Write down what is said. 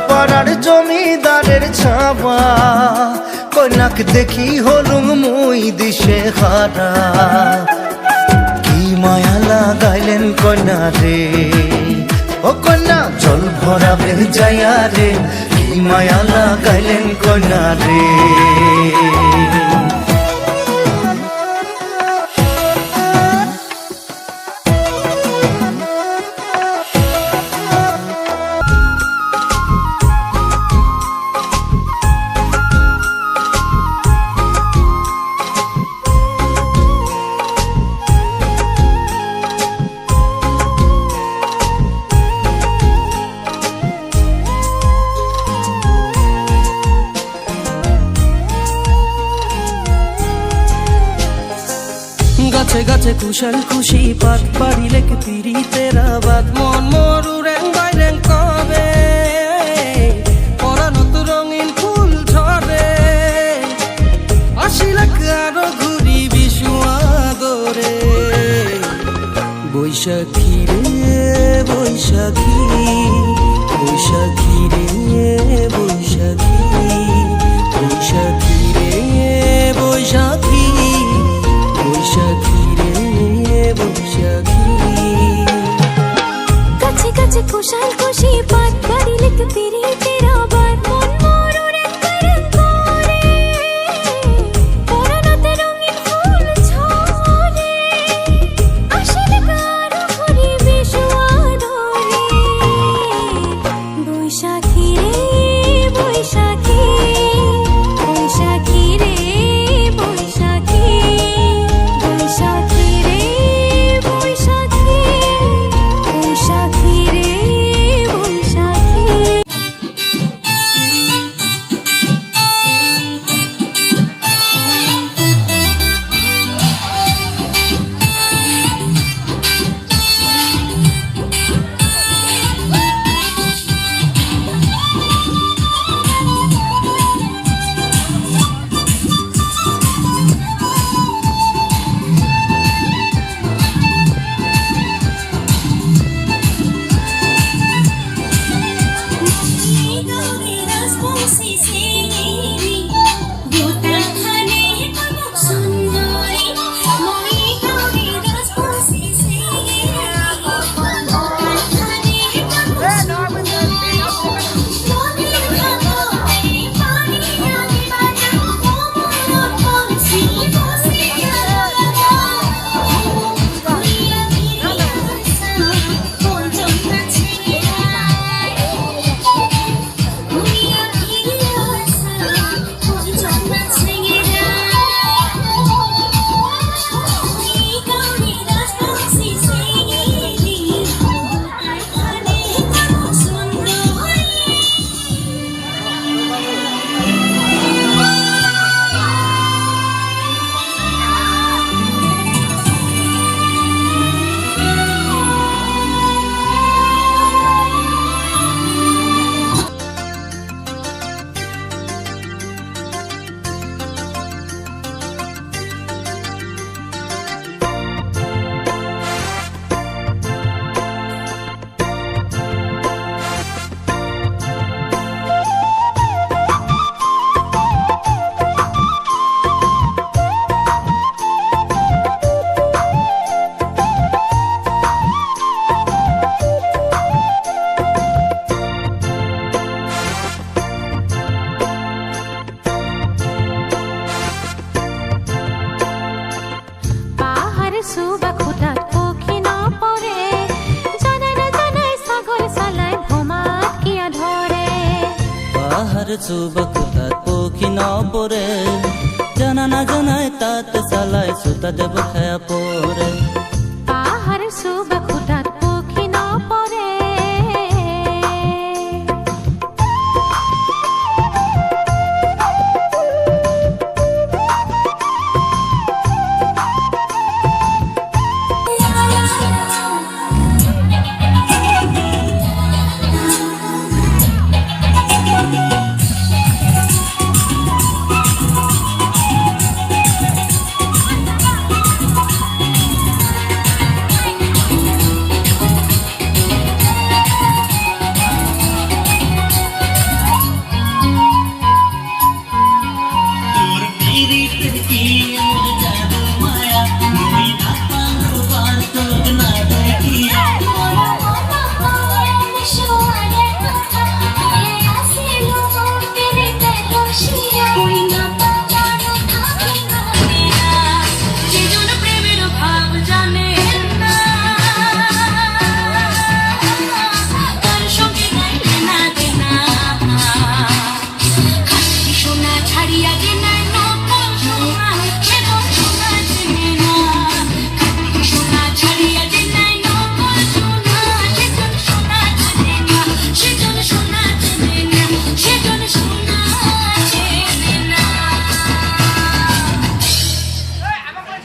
পাড়ার জমিদারের ছাবা কন্যাক দেখি হলুম মুই দিশে হারা কি মায়া লাগাইলেন কন্যা রে ও কন্যা জল ভরাবে যাইয়া রে কি মায়া লাগাইলেন কন্যা রে গাছে গাছে কুশাল খুশি পাত পারিলে পিড়ি তেরা বাদ মন মরু রেং বাই রেং কবে পরানত রঙিন ফুল ঝরে আসিলে আরো ঘুরি বিশুয়াদরে বৈশাখী রে বৈশাখী বৈশাখী রে বৈশাখী বৈশাখী রে বৈশাখী বৈশাখী রে বৈশাখী কাছে কাছে কুশাল খুশি পাত পারিলে পিড়ি তেরা বাদ মন মরু রেং করে পরানতে রঙিন ফুল ঝরে আসিলে কারো ঘুরি বিশুয়াদরে বৈশাখী রে বৈশাখী বৈশাখী রে বৈশাখী বৈশাখী রে বৈশাখী বৈশাখী রে বৈশাখী সুবা খুঁটাত পক্ষী নপরে জানাই না জানাই ছাগল চালাই ভমাত কিয়া ধরে পাহাড় সুবা খুঁটাত পক্ষী নপরে জানা না জানাই তাত চালাই সুতা দেব খায়া পরে পাহাড় সুবা খুঁটাত পক্ষী নপরে